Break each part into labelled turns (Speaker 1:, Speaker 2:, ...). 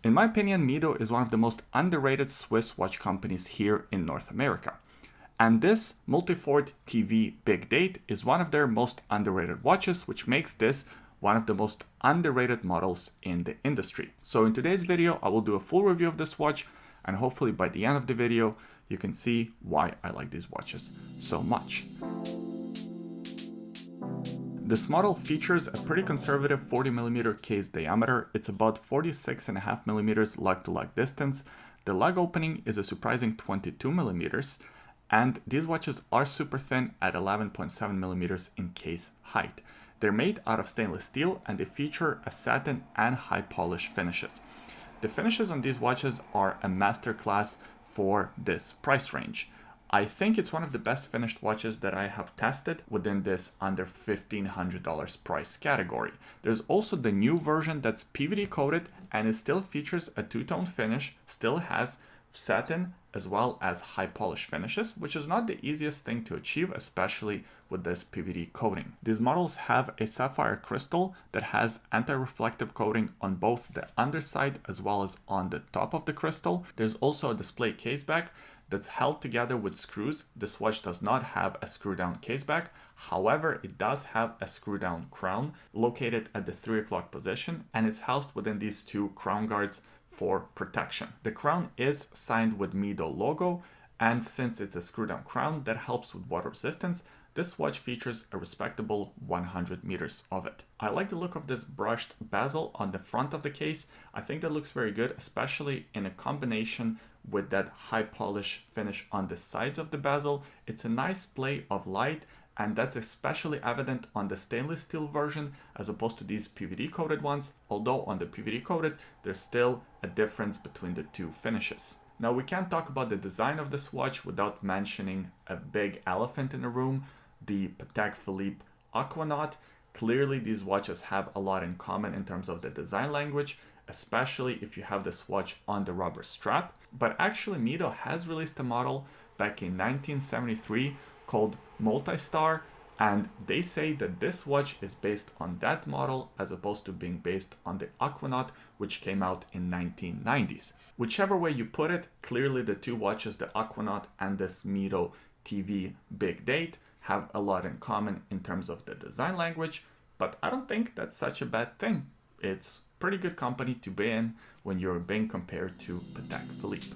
Speaker 1: In my opinion, Mido is one of the most underrated Swiss watch companies here in North America. And this Multifort TV Big Date is one of their most underrated watches, which makes this one of the most underrated models in the industry. So in today's video, I will do a full review of this watch, and hopefully by the end of the video, you can see why I like these watches so much. This model features a pretty conservative 40mm case diameter. It's about 46.5mm lug-to-lug distance. The lug opening is a surprising 22mm, and these watches are super thin at 11.7mm in case height. They're made out of stainless steel and they feature a satin and high polish finishes. The finishes on these watches are a masterclass for this price range. I think it's one of the best finished watches that I have tested within this under $1,500 price category. There's also the new version that's PVD coated and it still features a two-tone finish, still has satin as well as high polish finishes, which is not the easiest thing to achieve, especially with this PVD coating. These models have a sapphire crystal that has anti-reflective coating on both the underside as well as on the top of the crystal. There's also a display case back that's held together with screws. This watch does not have a screw down case back. However, it does have a screw down crown located at the 3 o'clock position, and it's housed within these two crown guards for protection. The crown is signed with Mido logo, and since it's a screw down crown that helps with water resistance, this watch features a respectable 100 meters of it. I like the look of this brushed bezel on the front of the case. I think that looks very good, especially in a combination with that high polish finish on the sides of the bezel. It's a nice play of light, and that's especially evident on the stainless steel version as opposed to these PVD coated ones, although on the PVD coated, there's still a difference between the two finishes. Now we can't talk about the design of this watch without mentioning a big elephant in the room, the Patek Philippe Aquanaut. Clearly these watches have a lot in common in terms of the design language, especially if you have this watch on the rubber strap. But actually Mido has released a model back in 1973 called Multistar, and they say that this watch is based on that model as opposed to being based on the Aquanaut, which came out in 1990s. Whichever way you put it, clearly the two watches, the Aquanaut and this Mido TV Big Date, have a lot in common in terms of the design language, but I don't think that's such a bad thing. It's pretty good company to be in when you're being compared to Patek Philippe.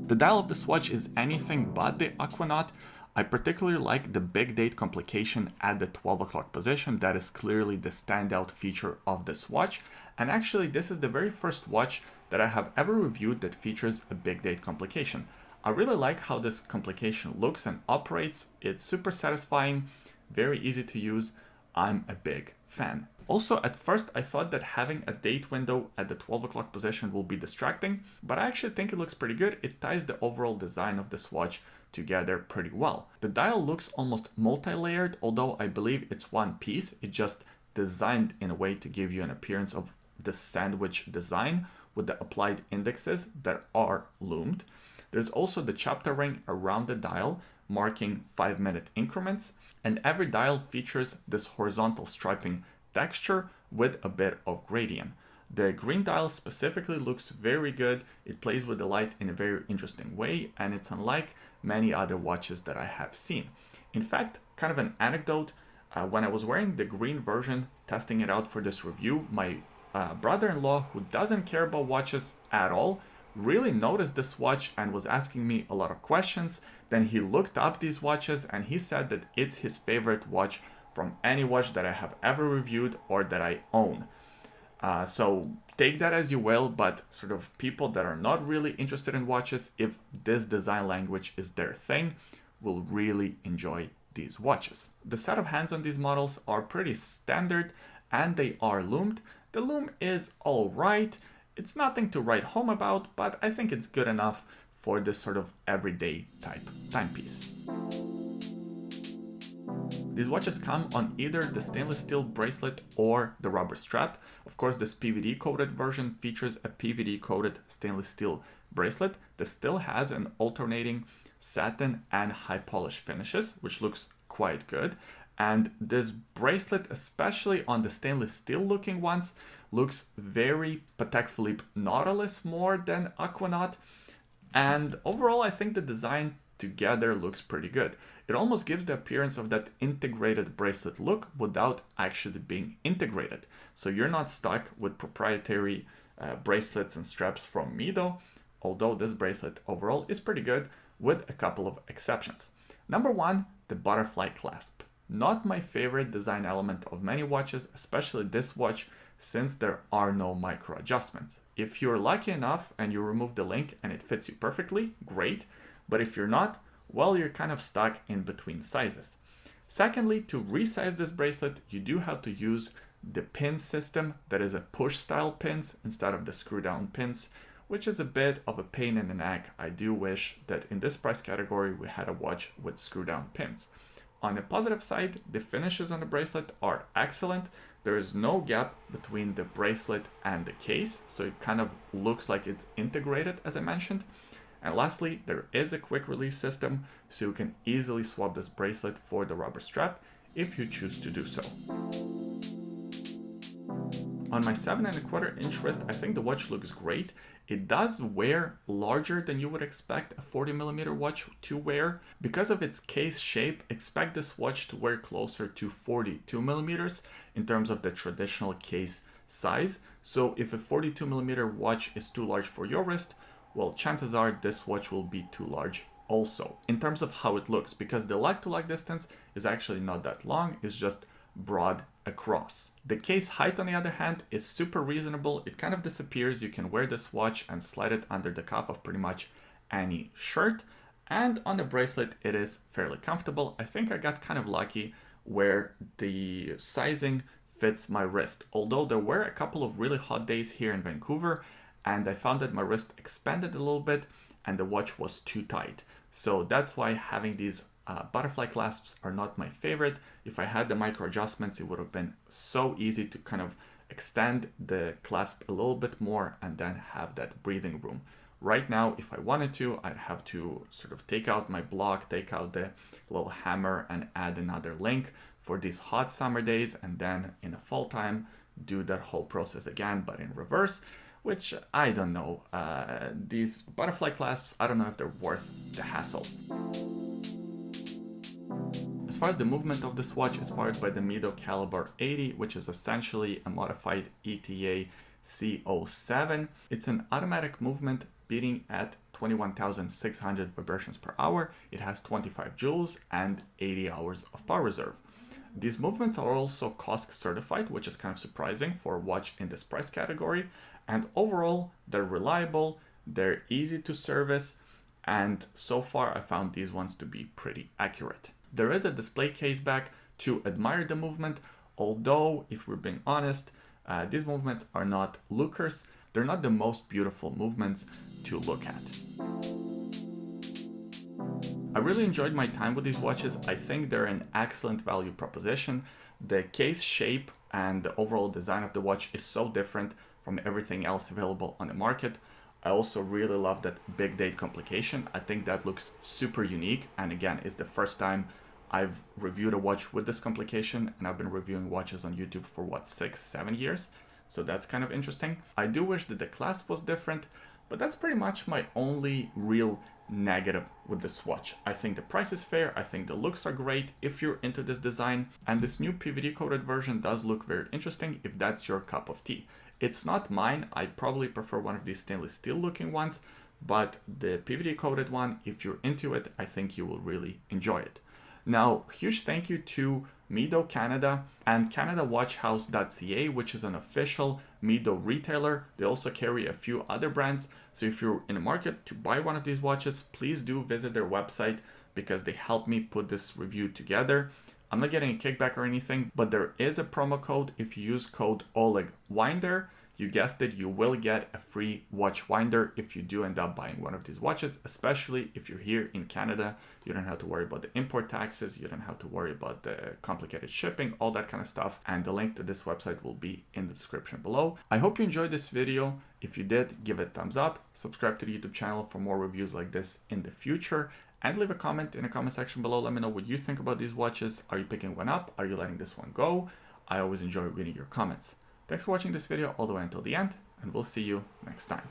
Speaker 1: The dial of this watch is anything but the Aquanaut. I particularly like the Big Date complication at the 12 o'clock position. That is clearly the standout feature of this watch. And actually, this is the very first watch that I have ever reviewed that features a Big Date complication. I really like how this complication looks and operates. It's super satisfying, very easy to use. I'm a big fan. Also, at first, I thought that having a date window at the 12 o'clock position will be distracting, but I actually think it looks pretty good. It ties the overall design of this watch together pretty well. The dial looks almost multi-layered, although I believe it's one piece. It's just designed in a way to give you an appearance of the sandwich design with the applied indexes that are loomed. There's also the chapter ring around the dial, marking 5-minute increments, and every dial features this horizontal striping texture with a bit of gradient. The green dial specifically looks very good. It plays with the light in a very interesting way, and it's unlike many other watches that I have seen. In fact, kind of an anecdote, when I was wearing the green version, testing it out for this review, my brother-in-law, who doesn't care about watches at all, really noticed this watch and was asking me a lot of questions. Then he looked up these watches and he said that it's his favorite watch from any watch that I have ever reviewed or that I own. So take that as you will, but sort of people that are not really interested in watches, if this design language is their thing, will really enjoy these watches. The set of hands on these models are pretty standard and they are loomed. The loom is all right. It's nothing to write home about, but I think it's good enough for this sort of everyday type timepiece. These watches come on either the stainless steel bracelet or the rubber strap. Of course, this PVD coated version features a PVD coated stainless steel bracelet that still has an alternating satin and high polish finishes, which looks quite good. And this bracelet, especially on the stainless steel looking ones, looks very Patek Philippe Nautilus more than Aquanaut. And overall, I think the design together looks pretty good. It almost gives the appearance of that integrated bracelet look without actually being integrated. So you're not stuck with proprietary bracelets and straps from Mido, although this bracelet overall is pretty good with a couple of exceptions. Number one, the butterfly clasp. Not my favorite design element of many watches, especially this watch, since there are no micro adjustments. If you're lucky enough and you remove the link and it fits you perfectly, great. But if you're not, well, you're kind of stuck in between sizes. Secondly, to resize this bracelet, you do have to use the pin system that is a push style pins instead of the screw down pins, which is a bit of a pain in the neck. I do wish that in this price category we had a watch with screw down pins. On the positive side, the finishes on the bracelet are excellent. There is no gap between the bracelet and the case, so it kind of looks like it's integrated, as I mentioned. And lastly, there is a quick release system, so you can easily swap this bracelet for the rubber strap if you choose to do so. On my 7.25" wrist, I think the watch looks great. It does wear larger than you would expect a 40mm watch to wear. Because of its case shape, expect this watch to wear closer to 42mm in terms of the traditional case size. So if a 42mm watch is too large for your wrist, well, chances are this watch will be too large also. In terms of how it looks, because the lug-to-lug distance is actually not that long, it's just broad across. The case height, on the other hand, is super reasonable. It kind of disappears. You can wear this watch and slide it under the cuff of pretty much any shirt. And on the bracelet, it is fairly comfortable. I think I got kind of lucky where the sizing fits my wrist. Although there were a couple of really hot days here in Vancouver, and I found that my wrist expanded a little bit and the watch was too tight. So that's why having these butterfly clasps are not my favorite. If I had the micro adjustments, it would have been so easy to kind of extend the clasp a little bit more and then have that breathing room. Right now, if I wanted to, I'd have to sort of take out my block, take out the little hammer and add another link for these hot summer days, and then in the fall time, do that whole process again, but in reverse, which I don't know. These butterfly clasps, I don't know if they're worth the hassle. As far as the movement of this watch, is powered by the Mido Caliber 80, which is essentially a modified ETA C07. It's an automatic movement beating at 21,600 vibrations per hour. It has 25 joules and 80 hours of power reserve. These movements are also COSC certified, which is kind of surprising for a watch in this price category. And overall, they're reliable, they're easy to service, and so far I found these ones to be pretty accurate. There is a display case back to admire the movement, although if we're being honest, these movements are not lookers. They're not the most beautiful movements to look at. I really enjoyed my time with these watches. I think they're an excellent value proposition. The case shape and the overall design of the watch is so different from everything else available on the market. I also really love that big date complication. I think that looks super unique. And again, it's the first time I've reviewed a watch with this complication, and I've been reviewing watches on YouTube for 6-7 years. So that's kind of interesting. I do wish that the clasp was different, but that's pretty much my only real negative with this watch. I think the price is fair. I think the looks are great if you're into this design, and this new PVD coated version does look very interesting if that's your cup of tea. It's not mine. I probably prefer one of these stainless steel looking ones, but the PVD coated one, if you're into it, I think you will really enjoy it. Now, huge thank you to Mido Canada and CanadaWatchHouse.ca, which is an official Mido retailer. They also carry a few other brands. So if you're in the market to buy one of these watches, please do visit their website because they helped me put this review together. I'm not getting a kickback or anything, but there is a promo code. If you use code OLEGWINDER, you guessed it, you will get a free watch winder if you do end up buying one of these watches, especially if you're here in Canada. You don't have to worry about the import taxes, you don't have to worry about the complicated shipping, all that kind of stuff. And the link to this website will be in the description below. I hope you enjoyed this video. If you did, give it a thumbs up, subscribe to the YouTube channel for more reviews like this in the future, and leave a comment in the comment section below. Let me know what you think about these watches. Are you picking one up? Are you letting this one go? I always enjoy reading your comments. Thanks for watching this video all the way until the end, and we'll see you next time.